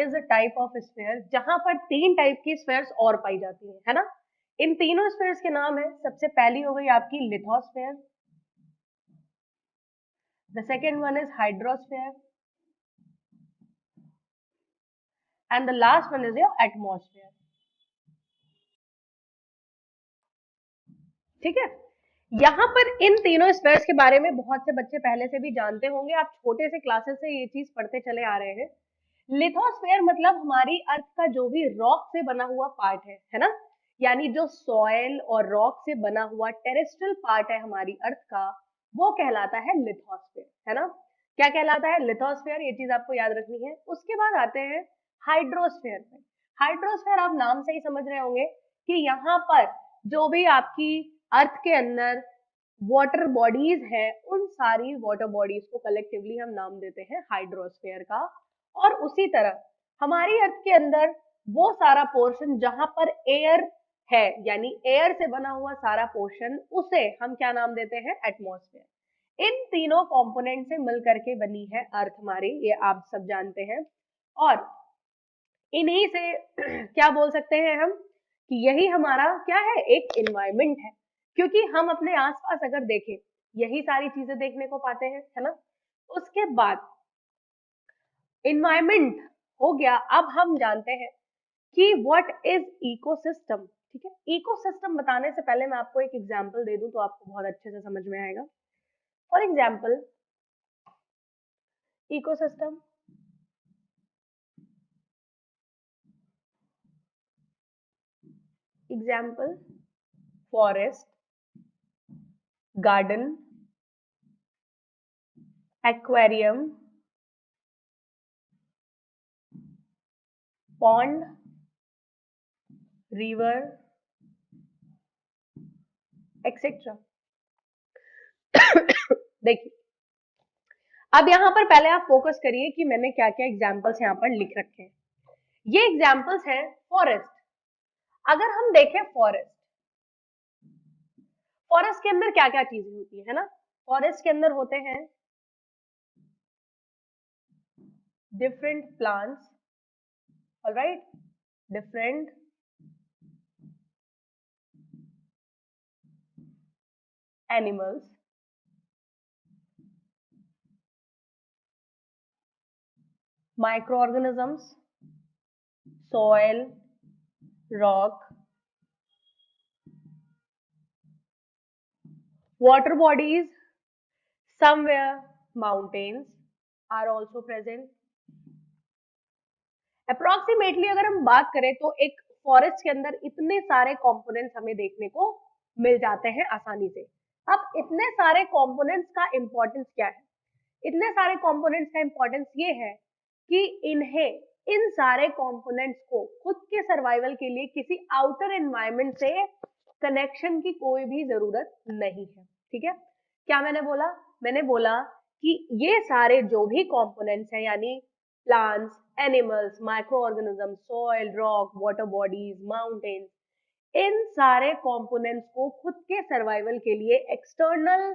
Is a type of sphere, जहां पर 3 type की स्फीयर्स और पाई जाती है ना। इन तीनों स्फीयर्स के नाम है, सबसे पहली हो गई आपकी lithosphere, the second one is hydrosphere and the last one is your atmosphere. ठीक है, यहाँ पर इन तीनों स्फीयर्स के बारे में बहुत से बच्चे पहले से भी जानते होंगे, आप छोटे से क्लासेस से ये चीज पढ़ते चले आ रहे हैं। लिथोस्फीयर मतलब हमारी अर्थ का जो भी रॉक से बना हुआ पार्ट है ना, यानी जो सॉइल और रॉक से बना हुआ टेरेस्ट्रियल पार्ट है हमारी अर्थ का, वो कहलाता है लिथोस्फीयर, है ना। क्या कहलाता है? लिथोस्फीयर, ये चीज आपको याद रखनी है। उसके बाद आते हैं हाइड्रोस्फीयर पे। हाइड्रोस्फीयर आप नाम से ही समझ रहे होंगे कि यहाँ पर जो भी आपकी अर्थ के अंदर वाटर बॉडीज है, उन सारी वाटर बॉडीज को कलेक्टिवली हम नाम देते हैं हाइड्रोस्फीयर का। और उसी तरह हमारी अर्थ के अंदर वो सारा पोर्शन जहां पर एयर है, यानी एयर से बना हुआ सारा पोर्शन, उसे हम क्या नाम देते हैं? एटमॉस्फेयर। इन तीनों कंपोनेंट से मिलकर के बनी है अर्थ हमारी, ये आप सब जानते हैं। और इन्हीं से क्या बोल सकते हैं हम कि यही हमारा क्या है? एक इन्वायरमेंट है। क्योंकि हम अपने आसपास अगर देखें, यही सारी चीजें देखने को पाते हैं, है ना। उसके बाद इन्वायरमेंट हो गया। अब हम जानते हैं कि व्हाट इज इकोसिस्टम। ठीक है, इकोसिस्टम बताने से पहले मैं आपको एक एग्जांपल दे दूं तो आपको बहुत अच्छे से समझ में आएगा। For example, ecosystem, example forest, garden, aquarium, pond, river, etcetera. देखिए, अब यहां पर पहले आप फोकस करिए कि मैंने क्या क्या एग्जांपल्स यहां पर लिख रखे हैं। ये एग्जांपल्स हैं फॉरेस्ट। अगर हम देखें फॉरेस्ट, फॉरेस्ट के अंदर क्या क्या चीजें होती है ना। फॉरेस्ट के अंदर होते हैं different plants, alright, different animals, micro organisms, soil, rock, water bodies, somewhere mountains are also present. Approximately अगर हम बात करें तो एक फॉरेस्ट के अंदर इतने सारे कंपोनेंट्स हमें देखने को मिल जाते हैं आसानी से। अब इतने सारे कंपोनेंट्स का इंपॉर्टेंस क्या है? इतने सारे कंपोनेंट्स का इंपॉर्टेंस ये है कि इन सारे कंपोनेंट्स को खुद के सर्वाइवल के लिए किसी आउटर एनवायरनमेंट से कनेक्शन की कोई भी जरूरत नहीं है। ठीक है, क्या मैंने बोला? मैंने बोला कि ये सारे जो भी कंपोनेंट्स हैं, यानी plants, animals, microorganism, soil, rock, water bodies, mountains, इन सारे कंपोनेंट्स को खुद के सर्वाइवल के लिए एक्सटर्नल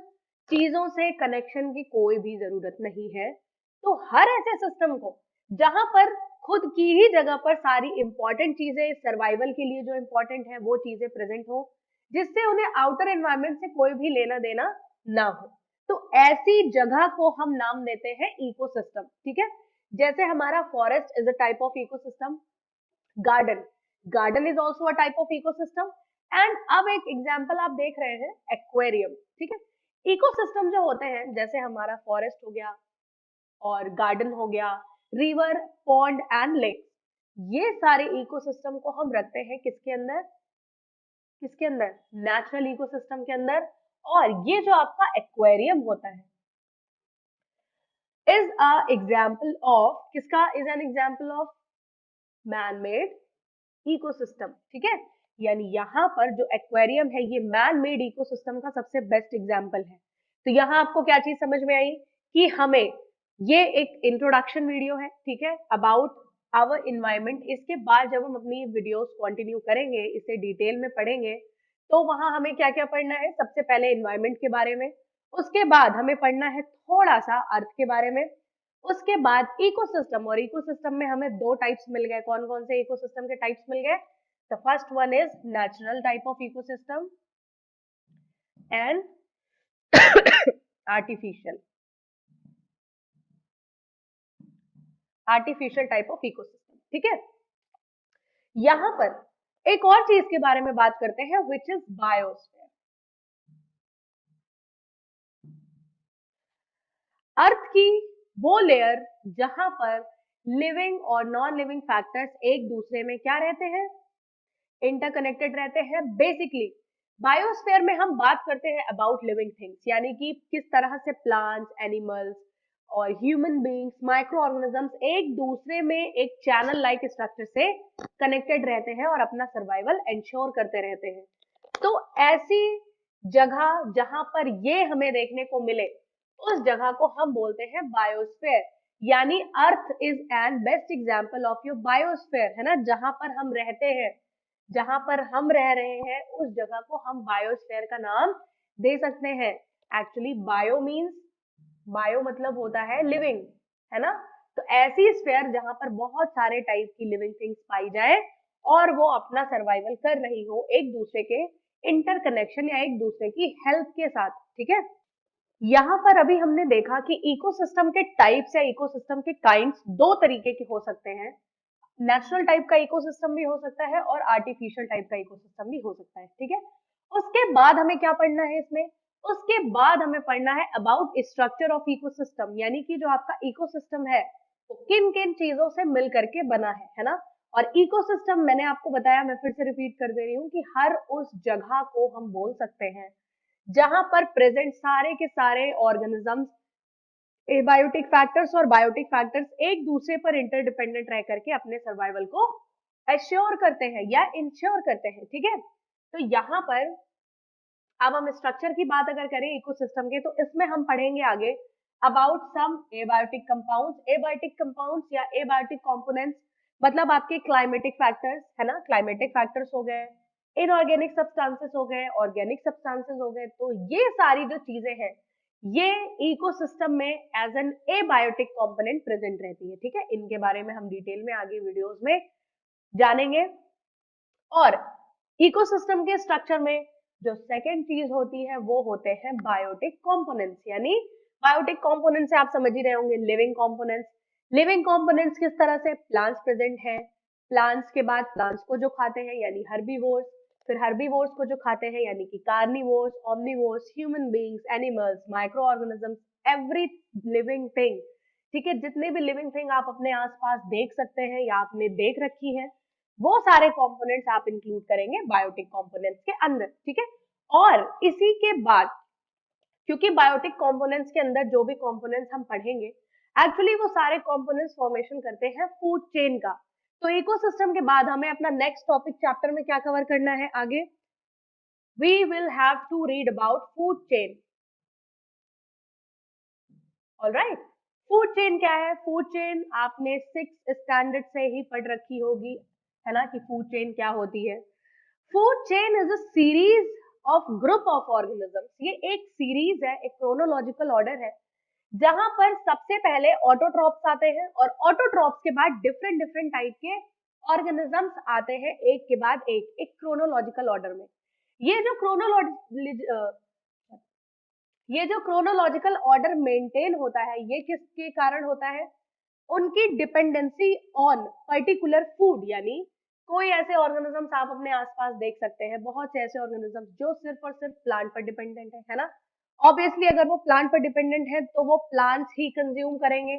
चीजों से कनेक्शन की कोई भी जरूरत नहीं है। तो हर ऐसे सिस्टम को जहां पर खुद की ही जगह पर सारी इंपॉर्टेंट चीजें सर्वाइवल के लिए जो इंपॉर्टेंट है वो चीजें प्रेजेंट हो, जिससे उन्हें आउटर एनवायरनमेंट से कोई भी लेना देना ना हो, तो ऐसी जगह को हम नाम देते हैं इकोसिस्टम। ठीक है, जैसे हमारा forest is a type of ecosystem, garden, garden is also a type of ecosystem. And अब एक एग्जाम्पल आप देख रहे हैं एक्वेरियम। ठीक है, इकोसिस्टम जो होते हैं, जैसे हमारा फॉरेस्ट हो गया और गार्डन हो गया, रिवर, पॉन्ड एंड लेक, ये सारे इकोसिस्टम को हम रखते हैं किसके अंदर? किसके अंदर? नेचुरल इकोसिस्टम के अंदर। और ये जो आपका एक्वेरियम होता है इज अ एग्जाम्पल ऑफ किसका? Is an example of man made ecosystem. ठीक है, यानी यहाँ पर जो एक्वेरियम है ये मैन मेड इकोसिस्टम का सबसे बेस्ट एग्जाम्पल है। तो यहाँ आपको क्या चीज समझ में आई कि हमें ये एक इंट्रोडक्शन वीडियो है, ठीक है, अबाउट आवर इन्वायरमेंट। इसके बाद जब हम अपनी वीडियोस कंटिन्यू करेंगे, इसे डिटेल में पढ़ेंगे, तो वहां हमें क्या क्या पढ़ना है? सबसे पहले इन्वायरमेंट के बारे में, उसके बाद हमें पढ़ना है थोड़ा सा अर्थ के बारे में, उसके बाद इकोसिस्टम, और इकोसिस्टम में हमें दो टाइप्स मिल गए। कौन कौन से इकोसिस्टम के टाइप्स मिल गए? The first one is natural type of ecosystem and artificial type of ecosystem. ठीक है, यहां पर एक और चीज के बारे में बात करते हैं विच इज बायोस्फीयर। अर्थ की वो लेयर जहां पर लिविंग और नॉन लिविंग फैक्टर्स एक दूसरे में क्या रहते हैं? इंटरकनेक्टेड रहते हैं। बेसिकली बायोस्फीयर में हम बात करते हैं अबाउट लिविंग थिंग्स, यानी कि किस तरह से प्लांट्स, एनिमल्स और ह्यूमन बीइंग्स, माइक्रो ऑर्गेनिजम्स एक दूसरे में एक चैनल लाइक स्ट्रक्चर से कनेक्टेड रहते हैं और अपना सर्वाइवल इंश्योर करते रहते हैं। तो ऐसी जगह जहां पर ये हमें देखने को मिले, उस जगह को हम बोलते हैं बायोस्फीयर। यानी earth is an best example of your biosphere, है ना। जहां पर हम रहते हैं, जहां पर हम रह रहे हैं, उस जगह को हम बायोस्फीयर का नाम दे सकते हैं। एक्चुअली बायो मीन्स, बायो मतलब होता है लिविंग, है ना। तो ऐसी स्फीयर जहां पर बहुत सारे टाइप की लिविंग थिंग्स पाई जाए और वो अपना सर्वाइवल कर रही हो एक दूसरे के इंटरकनेक्शन या एक दूसरे की हेल्प के साथ। ठीक है, यहाँ पर अभी हमने देखा कि इकोसिस्टम के टाइप्स या इकोसिस्टम के काइंड्स दो तरीके के हो सकते हैं। नेचुरल टाइप का इकोसिस्टम भी हो सकता है और आर्टिफिशियल टाइप का इकोसिस्टम भी हो सकता है। ठीक है, उसके बाद हमें क्या पढ़ना है इसमें? उसके बाद हमें पढ़ना है अबाउट स्ट्रक्चर ऑफ इकोसिस्टम, यानी कि जो आपका इकोसिस्टम है वो किन किन चीजों से मिल करके बना है ना। और इकोसिस्टम मैंने आपको बताया, मैं फिर से रिपीट कर दे रही हूँ कि हर उस जगह को हम बोल सकते हैं जहां पर प्रेजेंट सारे के सारे ऑर्गेनिजम्स, एबायोटिक फैक्टर्स और बायोटिक फैक्टर्स एक दूसरे पर इंटरडिपेंडेंट रह करके अपने सर्वाइवल को एश्योर करते हैं या इंश्योर करते हैं। ठीक है, तो यहाँ पर अब हम स्ट्रक्चर की बात अगर करें इकोसिस्टम के, तो इसमें हम पढ़ेंगे आगे about some abiotic compounds. Abiotic compounds या एबायोटिक कंपोनेंट्स मतलब आपके क्लाइमेटिक फैक्टर्स, है ना। क्लाइमेटिक फैक्टर्स हो गए, इनऑर्गेनिक सब्सटेंसेस हो गए, ऑर्गेनिक सब्सटेंसेस हो गए। तो ये सारी जो चीजें हैं ये इकोसिस्टम में as an abiotic component present रहती है। ठीक है, इनके बारे में हम डिटेल में आगे वीडियोस में जानेंगे। और इकोसिस्टम के स्ट्रक्चर में जो सेकेंड चीज होती है वो होते हैं बायोटिक कंपोनेंट्स। यानी बायोटिक कंपोनेंट्स से आप समझ ही रहे होंगे लिविंग कंपोनेंट्स। लिविंग कंपोनेंट्स किस तरह से? प्लांट्स प्रेजेंट है, प्लांट्स के बाद प्लांट्स को जो खाते हैं यानी हर्बीवोर्स, फिर हर्बीवोर्स को जो खाते हैं यानी कि carnivores, omnivores, human beings, animals, micro organisms, every living thing. ठीक है, जितने भी लिविंग थिंग आप अपने आसपास देख सकते हैं या आपने देख रखी है, वो सारे कंपोनेंट्स आप इंक्लूड करेंगे बायोटिक कंपोनेंट्स के अंदर। ठीक है, और इसी के बाद क्योंकि बायोटिक कंपोनेंट्स के अंदर जो भी कंपोनेंट्स हम पढ़ेंगे एक्चुअली वो सारे कंपोनेंट्स फॉर्मेशन करते हैं फूड चेन का। तो इकोसिस्टम के बाद हमें अपना नेक्स्ट टॉपिक चैप्टर में क्या कवर करना है आगे? We will have to read about food chain. Alright, food chain क्या है? फूड चेन आपने 6th स्टैंडर्ड से ही पढ़ रखी होगी, है ना, कि फूड चेन क्या होती है। Food chain is a series of group of organisms. ये एक सीरीज है, एक क्रोनोलॉजिकल ऑर्डर है जहां पर सबसे पहले ऑटोट्रॉप्स आते हैं और ऑटोट्रॉप्स के बाद डिफरेंट डिफरेंट टाइप के ऑर्गेनिजम्स आते हैं एक के बाद एक क्रोनोलॉजिकल ऑर्डर में। ये जो क्रोनोलॉजिकल ऑर्डर मेंटेन होता है ये किसके कारण होता है? उनकी डिपेंडेंसी ऑन पर्टिकुलर फूड। यानी कोई ऐसे ऑर्गेनिजम्स आप अपने आसपास देख सकते हैं, बहुत से ऐसे ऑर्गेनिजम्स जो सिर्फ और सिर्फ प्लांट पर डिपेंडेंट है ना। ऑब्वियसली अगर वो प्लांट पर डिपेंडेंट है तो वो प्लांट्स ही कंज्यूम करेंगे,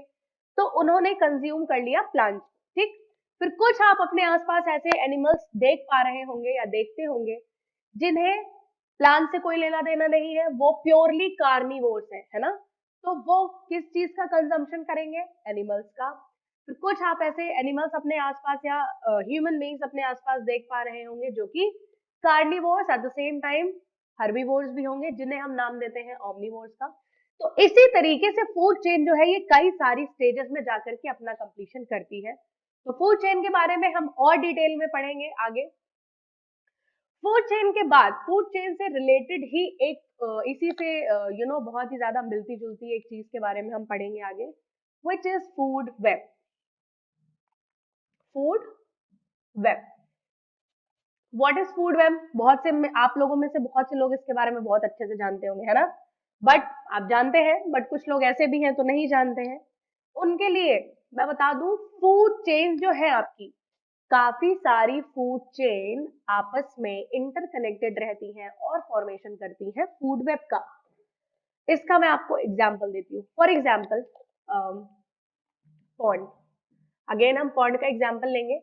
तो उन्होंने कंज्यूम कर लिया प्लांट्स। ठीक, फिर कुछ आप अपने आसपास ऐसे एनिमल्स देख पा रहे होंगे या देखते होंगे जिन्हें प्लांट से कोई लेना देना नहीं है, वो प्योरली कार्निवोर्स है ना। तो वो किस चीज का कंजम्पशन करेंगे? एनिमल्स का। फिर कुछ आप ऐसे एनिमल्स अपने आसपास या ह्यूमन बीइंग्स अपने आसपास देख पा रहे होंगे जो कि carnivores at the same time herbivores भी होंगे, जिन्हें हम नाम देते हैं ओमनिवोर्स का। तो इसी तरीके से फूड चेन जो है ये कई सारी स्टेजेस में जाकर के अपना कंप्लीशन करती है। तो फूड चेन के बारे में हम और डिटेल में पढ़ेंगे आगे। फूड चेन के बाद फूड चेन से रिलेटेड ही एक इसी से बहुत ही ज्यादा मिलती जुलती एक चीज के बारे में हम पढ़ेंगे आगे। which is food web. Food web. What is food web? बहुत से आप लोगों में से बहुत से लोग इसके बारे में बहुत अच्छे से जानते होंगे, है ना? बट आप जानते हैं, बट कुछ लोग ऐसे भी हैं तो नहीं जानते हैं। उनके लिए मैं बता दूं, फूड चेन जो है आपकी, काफी सारी फूड चेन आपस में इंटरकनेक्टेड रहती हैं और फॉर्मेशन करती हैं फूड वेब का। इसका मैं आपको एग्जांपल देती हूँ। For example pond. अगेन हम पॉन्ड का एग्जांपल लेंगे।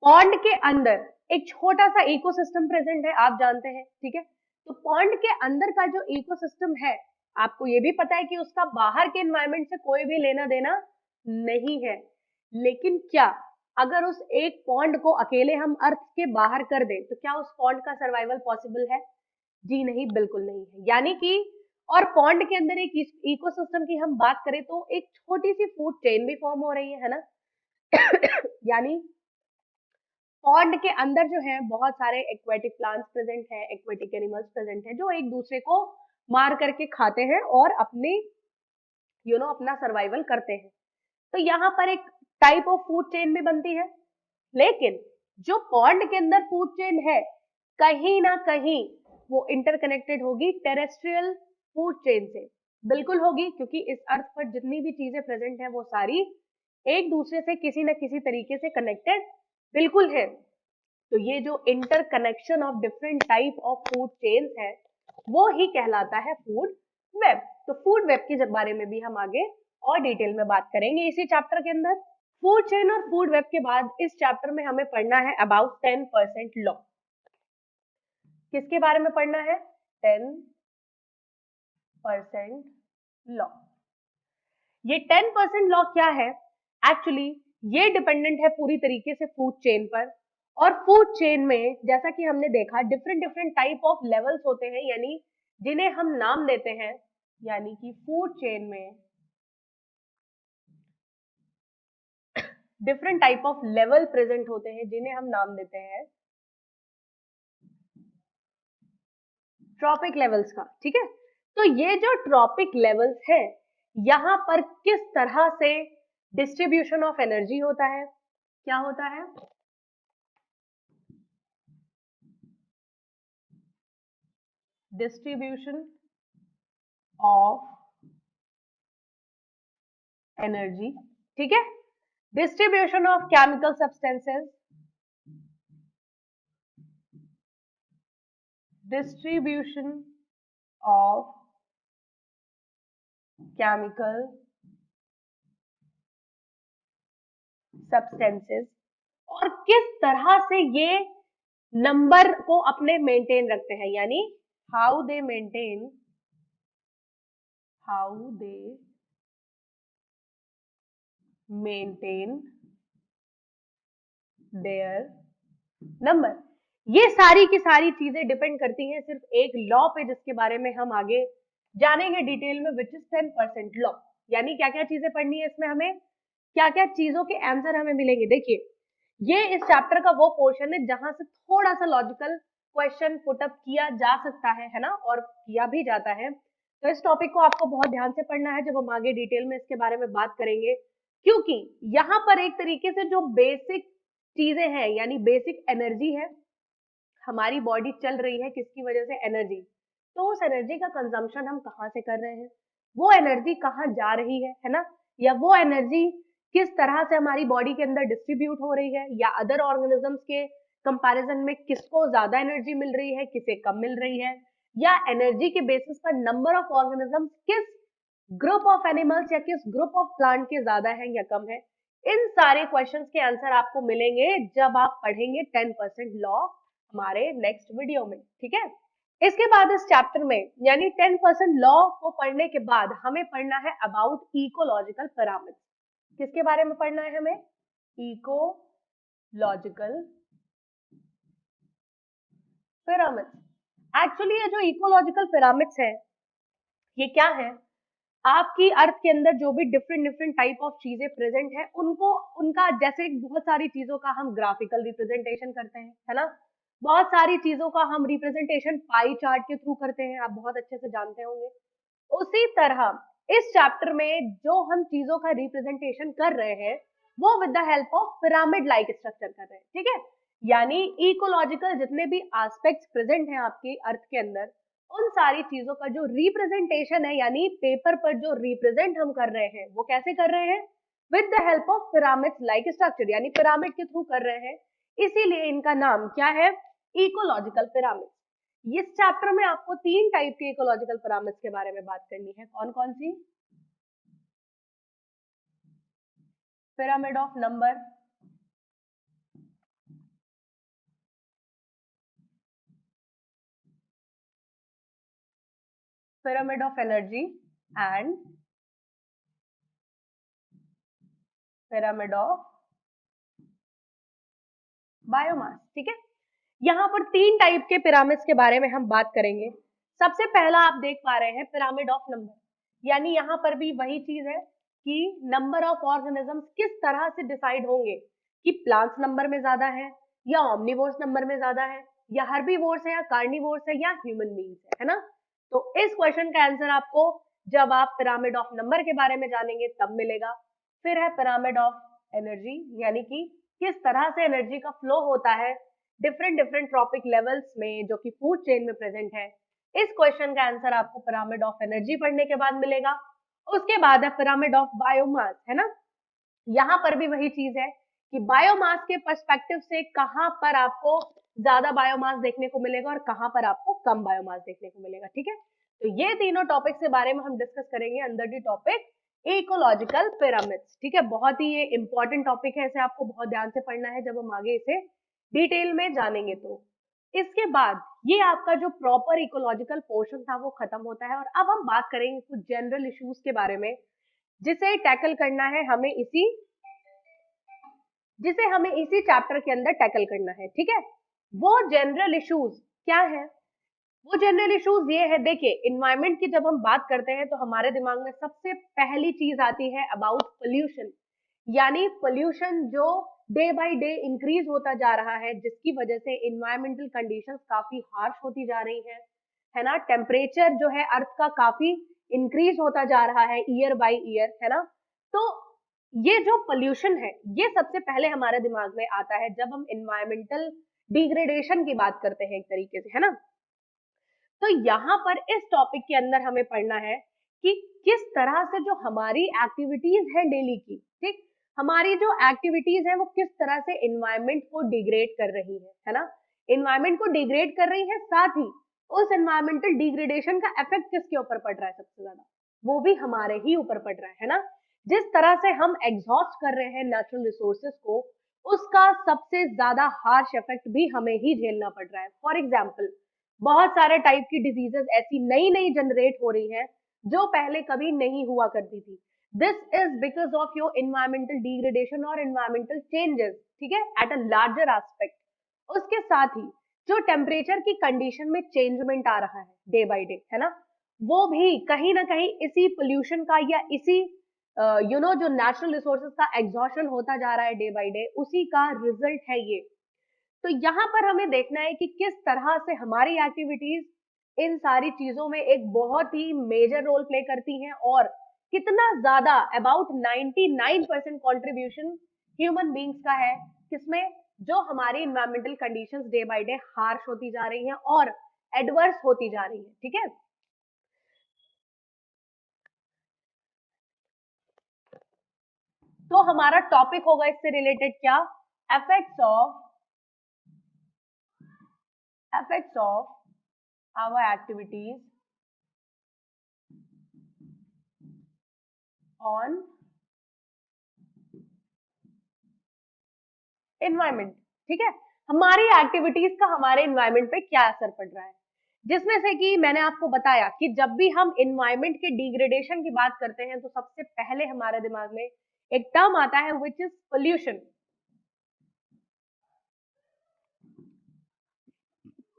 पॉन्ड के अंदर एक छोटा सा इकोसिस्टम प्रेजेंट है, आप जानते हैं, ठीक है? तो पॉन्ड के अंदर का जो इकोसिस्टम है, आपको ये भी पता है कि उसका बाहर के एनवायरनमेंट से कोई भी लेना देना नहीं है। लेकिन क्या अगर उस एक पॉन्ड को अकेले हम अर्थ के बाहर कर दें तो क्या उस पॉन्ड का सर्वाइवल पॉसिबल है? जी नहीं, बिल्कुल नहीं है। यानी कि और पॉन्ड के अंदर एक इकोसिस्टम की हम बात करें तो एक छोटी सी फूड चेन भी फॉर्म हो रही है ना? यानी पॉन्ड के अंदर जो है बहुत सारे एक्वेटिक प्लांट्स प्रेजेंट हैं, एक्वेटिक एनिमल्स प्रेजेंट हैं जो एक दूसरे को मार करके खाते हैं और अपने अपना सर्वाइवल करते हैं। तो यहाँ पर एक टाइप ऑफ फूड चेन भी बनती है। लेकिन जो पॉन्ड के अंदर फूड चेन है, कहीं ना कहीं वो इंटरकनेक्टेड होगी टेरेस्ट्रियल फूड चेन से। बिल्कुल होगी, क्योंकि इस अर्थ पर जितनी भी चीजें प्रेजेंट है वो सारी एक दूसरे से किसी न किसी तरीके से कनेक्टेड बिल्कुल है। तो ये जो interconnection of different type of food chains है वो ही कहलाता है फूड वेब। तो फूड वेब के बारे में भी हम आगे और डिटेल में बात करेंगे इसी चैप्टर के अंदर। फूड चेन और फूड वेब के बाद इस चैप्टर में हमें पढ़ना है अबाउट 10% लॉ। किसके बारे में पढ़ना है? 10% लॉ। ये 10% लॉ क्या है? एक्चुअली ये डिपेंडेंट है पूरी तरीके से फूड चेन पर। और फूड चेन में जैसा कि हमने देखा different different type of levels होते हैं, यानी जिन्हें हम नाम देते हैं, यानी कि फूड चेन में different type of level present होते हैं जिन्हें हम नाम देते हैं ट्रॉपिक लेवल्स का। ठीक है? तो ये जो ट्रॉपिक लेवल्स है, यहां पर किस तरह से डिस्ट्रीब्यूशन ऑफ एनर्जी होता है? क्या होता है? Distribution of energy. ठीक है? Distribution of chemical substances, distribution of chemical substances, और किस तरह से ये नंबर को अपने मेंटेन रखते हैं, यानी how they maintain their number. ये सारी की सारी चीजें डिपेंड करती हैं सिर्फ एक लॉ पे, जिसके बारे में हम आगे जानेंगे डिटेल में, विच इज 10% लॉ। यानी क्या क्या चीजें पढ़नी है इसमें, हमें क्या क्या चीजों के आंसर हमें मिलेंगे। देखिए, ये इस चैप्टर का वो पोर्शन है जहां से थोड़ा सा लॉजिकल क्वेश्चन पुटअप किया जा सकता है ना, और किया भी जाता है। तो इस टॉपिक को आपको बहुत ध्यान से पढ़ना है जब हम आगे डिटेल में इसके बारे में बात करेंगे, क्योंकि यहाँ पर एक तरीके से जो बेसिक चीजें हैं, यानी बेसिक एनर्जी है, हमारी बॉडी चल रही है किसकी वजह से? एनर्जी। तो उस एनर्जी का कंजम्पशन हम कहाँ से कर रहे हैं, वो एनर्जी कहाँ जा रही है ना? या वो एनर्जी किस तरह से हमारी बॉडी के अंदर डिस्ट्रीब्यूट हो रही है, या अदर ऑर्गेनिजम्स के कंपैरिजन में किसको ज्यादा एनर्जी मिल रही है, किसे कम मिल रही है, या एनर्जी के बेसिस पर नंबर ऑफ ऑर्गेनिजम्स किस ग्रुप ऑफ एनिमल्स या किस ग्रुप ऑफ प्लांट के ज्यादा है या कम है। इन सारे क्वेश्चंस के आंसर आपको मिलेंगे जब आप पढ़ेंगे 10% लॉ हमारे नेक्स्ट वीडियो में। ठीक है? इसके बाद इस चैप्टर में यानी 10% लॉ को पढ़ने के बाद हमें पढ़ना है अबाउट इकोलॉजिकल पिरामिड्स। किसके बारे में पढ़ना है हमें? Ecological pyramids. एक्चुअली ये जो इकोलॉजिकल पिरामिड्स है, ये क्या है? आपकी अर्थ के अंदर जो भी डिफरेंट डिफरेंट टाइप ऑफ चीजें प्रेजेंट है, उनको उनका जैसे बहुत सारी चीजों का हम ग्राफिकल रिप्रेजेंटेशन करते हैं, है ना? बहुत सारी चीजों का हम रिप्रेजेंटेशन पाई चार्ट के थ्रू करते हैं, आप बहुत अच्छे से जानते होंगे। उसी तरह इस चैप्टर में जो हम चीजों का रिप्रेजेंटेशन कर रहे हैं वो with the help of pyramid like structure कर रहे हैं, ठीक है। यानी इकोलॉजिकल जितने भी एस्पेक्ट्स प्रेजेंट हैं आपकी अर्थ के अंदर, उन सारी चीजों का जो रिप्रेजेंटेशन है, यानी पेपर पर जो रिप्रेजेंट हम कर रहे हैं, वो कैसे कर रहे हैं, with the help of pyramid like structure, यानी पिरामिड के थ्रू कर रहे हैं। इसीलिए इनका नाम क्या है, इकोलॉजिकल पिरामिड। इस चैप्टर में आपको 3 टाइप के इकोलॉजिकल पिरामिड्स के बारे में बात करनी है। कौन कौन सी? Pyramid of number, pyramid of energy and pyramid of biomass, ठीक है। यहाँ पर 3 टाइप के पिरामिड्स के बारे में हम बात करेंगे। सबसे पहला आप देख पा रहे हैं पिरामिड ऑफ नंबर, यानी यहाँ पर भी वही चीज है कि नंबर ऑफ ऑर्गेनिजम्स किस तरह से डिसाइड होंगे कि प्लांट्स नंबर में ज्यादा है या ऑमनिवोर्स नंबर में ज्यादा है या हर्बीवोर्स है या कार्निवोर्स है या ह्यूमन बीइंग्स है ना। तो इस क्वेश्चन का आंसर आपको जब आप पिरामिड ऑफ नंबर के बारे में जानेंगे तब मिलेगा। फिर है पिरामिड ऑफ एनर्जी, यानी कि किस तरह से एनर्जी का फ्लो होता है डिफरेंट डिफरेंट ट्रॉपिक लेवल्स में जो कि फूड चेन में प्रेजेंट है। इस क्वेश्चन का आंसर आपको पिरामिड ऑफ एनर्जी पढ़ने के बाद मिलेगा। उसके बाद है पिरामिड ऑफ बायोमास, है ना। यहाँ पर भी वही चीज है कि बायोमास के पर्सपेक्टिव से कहां पर आपको ज्यादा बायोमास देखने को मिलेगा और कहां पर आपको कम बायोमास देखने को मिलेगा, ठीक है। तो ये तीनों टॉपिक्स के बारे में हम डिस्कस करेंगे under the topic ecological pyramids, ठीक है। बहुत ही ये इंपॉर्टेंट टॉपिक है, इसे आपको बहुत ध्यान से पढ़ना है जब हम आगे इसे डिटेल में जानेंगे। तो इसके बाद ये आपका जो प्रॉपर इकोलॉजिकल पोर्शन था वो खत्म होता है और अब हम बात करेंगे कुछ जनरल इश्यूज के बारे में जिसे टैकल करना है हमें इसी चैप्टर के अंदर टैकल करना है, ठीक है। वो जनरल इश्यूज क्या है? वो जनरल इश्यूज ये है, देखिए इन्वायरमेंट की जब हम बात करते हैं तो हमारे दिमाग में सबसे पहली चीज आती है अबाउट पोल्यूशन, यानी पोल्यूशन जो डे बाय डे इंक्रीज होता जा रहा है, जिसकी वजह से इन्वायरमेंटल कंडीशंस काफी हार्श होती जा रही है ना। टेम्परेचर जो है अर्थ का काफी इंक्रीज होता जा रहा है ईयर बाय ईयर, है ना। तो ये जो पोल्यूशन है ये सबसे पहले हमारे दिमाग में आता है जब हम इन्वायरमेंटल डिग्रेडेशन की बात करते हैं एक तरीके से, है ना। तो यहाँ पर इस टॉपिक के अंदर हमें पढ़ना है कि किस तरह से जो हमारी एक्टिविटीज है डेली की, ठीक, हमारी जो एक्टिविटीज है वो किस तरह से इन्वायरमेंट को डिग्रेड कर रही है ना। इन्वायरमेंट को डिग्रेड कर रही है, साथ ही उस इन्वायरमेंटल डिग्रेडेशन का इफेक्ट किसके ऊपर पड़ रहा है सबसे ज्यादा, वो भी हमारे ही ऊपर पड़ रहा है ना। जिस तरह से हम एग्जॉस्ट कर रहे हैं नेचुरल रिसोर्सेज को, उसका सबसे ज्यादा हार्श इफेक्ट भी हमें ही झेलना पड़ रहा है। फॉर एग्जाम्पल बहुत सारे टाइप की डिजीजेस ऐसी नई नई जनरेट हो रही हैं जो पहले कभी नहीं हुआ करती थी। This is because of your environmental degradation और इन्वायरमेंटल चेंजेस, ठीक है, एट अ लार्जर एस्पेक्ट। उसके साथ ही जो टेम्परेचर की कंडीशन में चेंजमेंट आ रहा है डे बाय डे, है ना, वो भी कहीं ना कहीं इसी पोल्यूशन का या इसी जो नेचुरल रिसोर्सेज का एग्जॉशन होता जा रहा है डे बाय डे, उसी का रिजल्ट है ये। तो यहाँ पर हमें देखना है कि किस तरह से हमारी एक्टिविटीज इन सारी चीजों में एक बहुत ही मेजर रोल प्ले करती हैं और कितना ज्यादा अबाउट 99% कॉन्ट्रीब्यूशन ह्यूमन बींग्स का है, किसमें, जो हमारी environmental conditions day by day harsh होती जा रही हैं और एडवर्स होती जा रही है, ठीक है। तो हमारा टॉपिक होगा इससे रिलेटेड क्या, effects of our activities on environment, ठीक है। हमारी एक्टिविटीज का हमारे एनवायरमेंट पे क्या असर पड़ रहा है, जिसमें से कि मैंने आपको बताया कि जब भी हम एनवायरमेंट के डिग्रेडेशन की बात करते हैं तो सबसे पहले हमारे दिमाग में एक टर्म आता है which is pollution.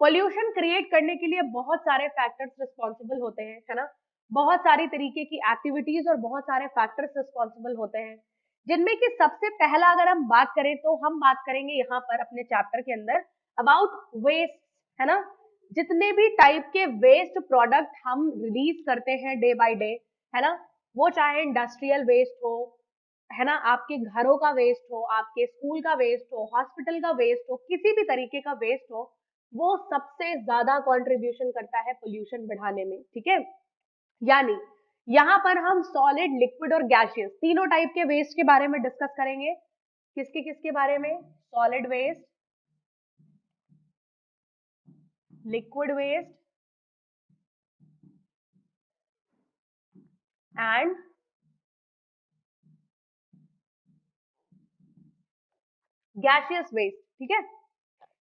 Pollution create करने के लिए बहुत सारे फैक्टर्स रिस्पॉन्सिबल होते हैं, है ना। बहुत सारी तरीके की एक्टिविटीज और बहुत सारे फैक्टर्स रिस्पॉन्सिबल होते हैं, जिनमें कि सबसे पहला अगर हम बात करें तो हम बात करेंगे यहाँ पर अपने चैप्टर के अंदर अबाउट वेस्ट, है ना। जितने भी टाइप के वेस्ट प्रोडक्ट हम रिलीज करते हैं डे बाय डे, है ना, वो चाहे इंडस्ट्रियल वेस्ट हो, है ना, आपके घरों का वेस्ट हो, आपके स्कूल का वेस्ट हो, हॉस्पिटल का वेस्ट हो, किसी भी तरीके का वेस्ट हो, वो सबसे ज्यादा कंट्रीब्यूशन करता है पोल्यूशन बढ़ाने में, ठीक है। यानी यहाँ पर हम सॉलिड, लिक्विड और गैसियस तीनों टाइप के वेस्ट के बारे में डिस्कस करेंगे। किसके किसके बारे में? Solid waste, liquid waste and gaseous waste, ठीक है।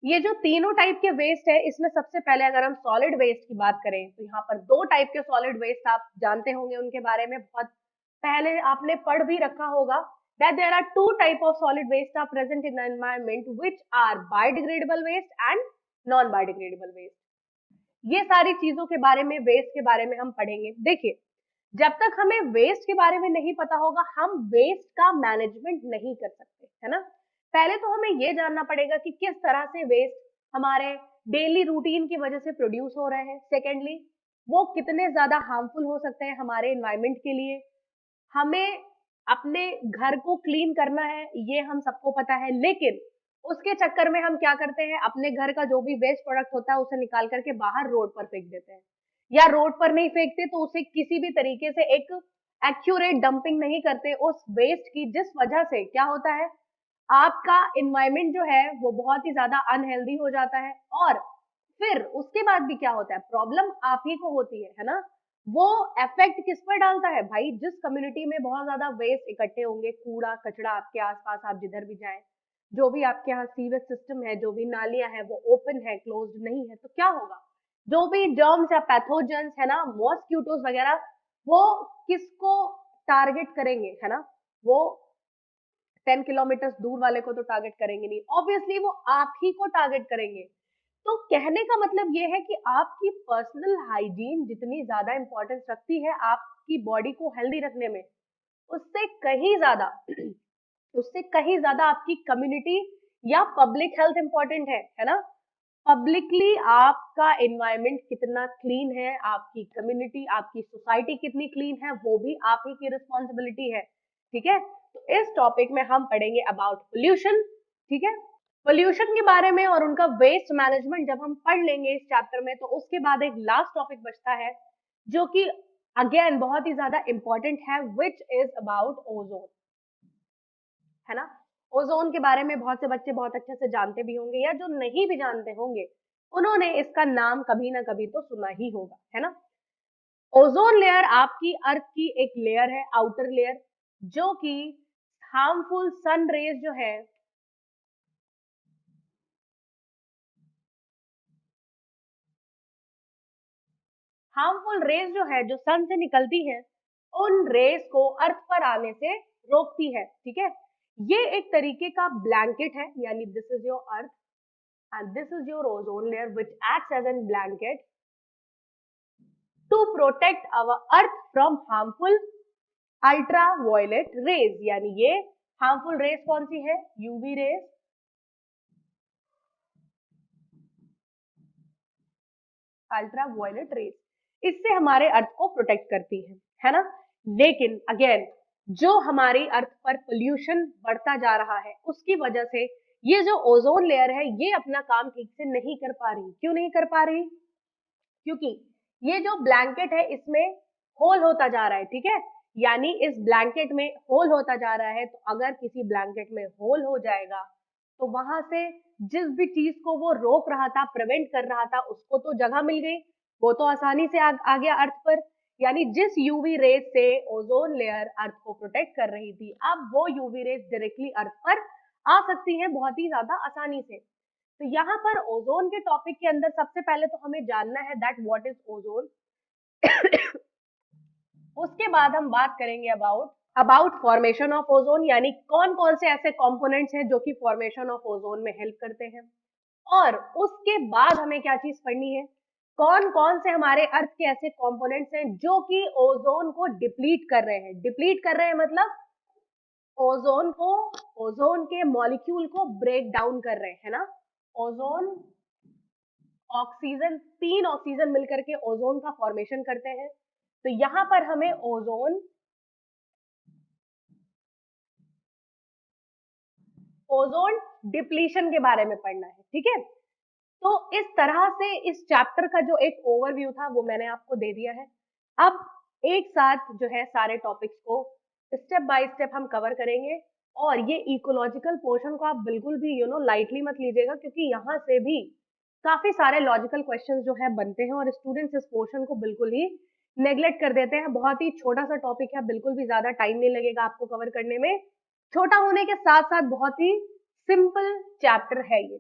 ये जो तीनों टाइप के वेस्ट है, इसमें सबसे पहले अगर हम सॉलिड वेस्ट की बात करें तो यहाँ पर दो टाइप के सॉलिड वेस्ट आप जानते होंगे, उनके बारे में बहुत पहले आपने पढ़ भी रखा होगा, that there are two type of solid waste are present in the environment which are biodegradable waste and non biodegradable waste। ये सारी चीजों के बारे में, वेस्ट के बारे में हम पढ़ेंगे। देखिए, जब तक हमें वेस्ट के बारे में नहीं पता होगा, हम वेस्ट का मैनेजमेंट नहीं कर सकते, है ना। पहले तो हमें ये जानना पड़ेगा कि किस तरह से वेस्ट हमारे डेली रूटीन की वजह से प्रोड्यूस हो रहे हैं। सेकेंडली, वो कितने ज्यादा हार्मफुल हो सकते हैं हमारे एनवायरमेंट के लिए। हमें अपने घर को क्लीन करना है, ये हम सबको पता है, लेकिन उसके चक्कर में हम क्या करते हैं, अपने घर का जो भी वेस्ट प्रोडक्ट होता है उसे निकाल करके बाहर रोड पर फेंक देते हैं, या रोड पर नहीं फेंकते तो उसे किसी भी तरीके से एक एक्यूरेट डंपिंग नहीं करते उस वेस्ट की, जिस वजह से क्या होता है, आपका इन्वायरमेंट जो है वो बहुत ही ज्यादा अनहेल्दी हो जाता है। और फिर उसके बाद भी क्या होता है, प्रॉब्लम आप ही को होती है ना। वो इफेक्ट किस पर डालता है भाई, जिस कम्युनिटी में बहुत ज्यादा वेस्ट इकट्ठे होंगे, कूड़ा कचरा आपके आसपास, आप जिधर भी जाएं, जो भी आपके यहाँ सीवेज सिस्टम है, जो भी नालियां है वो ओपन है, क्लोज्ड नहीं है, तो क्या होगा, जो भी जर्म्स या पैथोजेंस है ना, मॉस्क्यूटोस वगैरह, वो किसको टारगेट करेंगे, है ना। वो 10 किलोमीटर दूर वाले को तो टारगेट करेंगे नहीं, ऑब्वियसली वो आप ही को टारगेट करेंगे। तो कहने का मतलब ये है कि आपकी पर्सनल हाइजीन जितनी ज्यादा इंपॉर्टेंस रखती है आपकी बॉडी को हेल्दी रखने में, उससे कहीं ज्यादा उससे कहीं ज्यादा आपकी कम्युनिटी या पब्लिक हेल्थ इंपॉर्टेंट है ना। पब्लिकली आपका एनवायरनमेंट कितना क्लीन है, आपकी कम्युनिटी, आपकी सोसाइटी कितनी क्लीन है, वो भी आप ही की रिस्पॉन्सिबिलिटी है, ठीक है। तो इस टॉपिक में हम पढ़ेंगे अबाउट पोल्यूशन, ठीक है। पोल्यूशन के बारे में और उनका वेस्ट मैनेजमेंट जब हम पढ़ लेंगे इस चैप्टर में, तो उसके बाद एक लास्ट टॉपिक बचता है जो कि अगेन बहुत ही ज्यादा इंपॉर्टेंट है, विच इज अबाउट ओजोन, है ना। ओजोन के बारे में बहुत से बच्चे बहुत अच्छे से जानते भी होंगे, या जो नहीं भी जानते होंगे उन्होंने इसका नाम कभी ना कभी तो सुना ही होगा, है ना। ओजोन लेयर आपकी अर्थ की एक लेयर है, आउटर लेयर, जो कि हार्मफुल सन रेज जो है, हार्मफुल रेज जो है जो सन से निकलती है, उन रेज को अर्थ पर आने से रोकती है, ठीक है। ये एक तरीके का ब्लैंकेट है, यानी this is your earth and this is your ozone layer which acts as a blanket to protect our earth from harmful ultraviolet rays। यानी ये harmful rays कौन सी है, यूवी रेज, अल्ट्रावायलेट रेज, इससे हमारे अर्थ को प्रोटेक्ट करती है ना। लेकिन अगेन, जो हमारी अर्थ पर पोल्यूशन बढ़ता जा रहा है उसकी वजह से ये जो ओजोन लेयर है ये अपना काम ठीक से नहीं कर पा रही। क्यों नहीं कर पा रही? क्योंकि ये जो ब्लैंकेट है इसमें होल होता जा रहा है, ठीक है। यानी इस ब्लैंकेट में होल होता जा रहा है, तो अगर किसी ब्लैंकेट में होल हो जाएगा तो वहां से जिस भी चीज को वो रोक रहा था, प्रिवेंट कर रहा था, उसको तो जगह मिल गई, वो तो आसानी से आ गया अर्थ पर। यानी जिस यूवी रेज से ओजोन लेयर अर्थ को प्रोटेक्ट कर रही थी, अब वो यूवी रेज डायरेक्टली अर्थ पर आ सकती है बहुत ही ज्यादा आसानी से। तो यहाँ पर ओजोन के टॉपिक के अंदर सबसे पहले तो हमें जानना है दैट व्हाट इज ओजोन। उसके बाद हम बात करेंगे अबाउट फॉर्मेशन ऑफ ओजोन, यानी कौन कौन से ऐसे कंपोनेंट्स हैं जो कि फॉर्मेशन ऑफ ओजोन में हेल्प करते हैं। और उसके बाद हमें क्या चीज पढ़नी है, कौन कौन से हमारे अर्थ के ऐसे कंपोनेंट्स हैं जो कि ओजोन को डिप्लीट कर रहे हैं। डिप्लीट कर रहे हैं मतलब ओजोन को, ओजोन के मॉलिक्यूल को ब्रेक डाउन कर रहे हैं, है ना। ओजोन, ऑक्सीजन, 3 ऑक्सीजन मिलकर के ओजोन का फॉर्मेशन करते हैं। तो यहाँ पर हमें ओजोन ओजोन डिप्लीशन के बारे में पढ़ना है, ठीक है। तो इस तरह से इस चैप्टर का जो एक ओवरव्यू था वो मैंने आपको दे दिया है। अब एक साथ जो है सारे टॉपिक्स को स्टेप बाय स्टेप हम कवर करेंगे, और ये इकोलॉजिकल पोर्शन को आप बिल्कुल भी लाइटली मत लीजिएगा, क्योंकि यहाँ से भी काफी सारे लॉजिकल क्वेश्चंस जो है बनते हैं और स्टूडेंट्स इस पोर्शन को बिल्कुल ही नेग्लेक्ट कर देते हैं। बहुत ही छोटा सा टॉपिक है, बिल्कुल भी ज्यादा टाइम नहीं लगेगा आपको कवर करने में। छोटा होने के साथ साथ बहुत ही सिंपल चैप्टर है ये।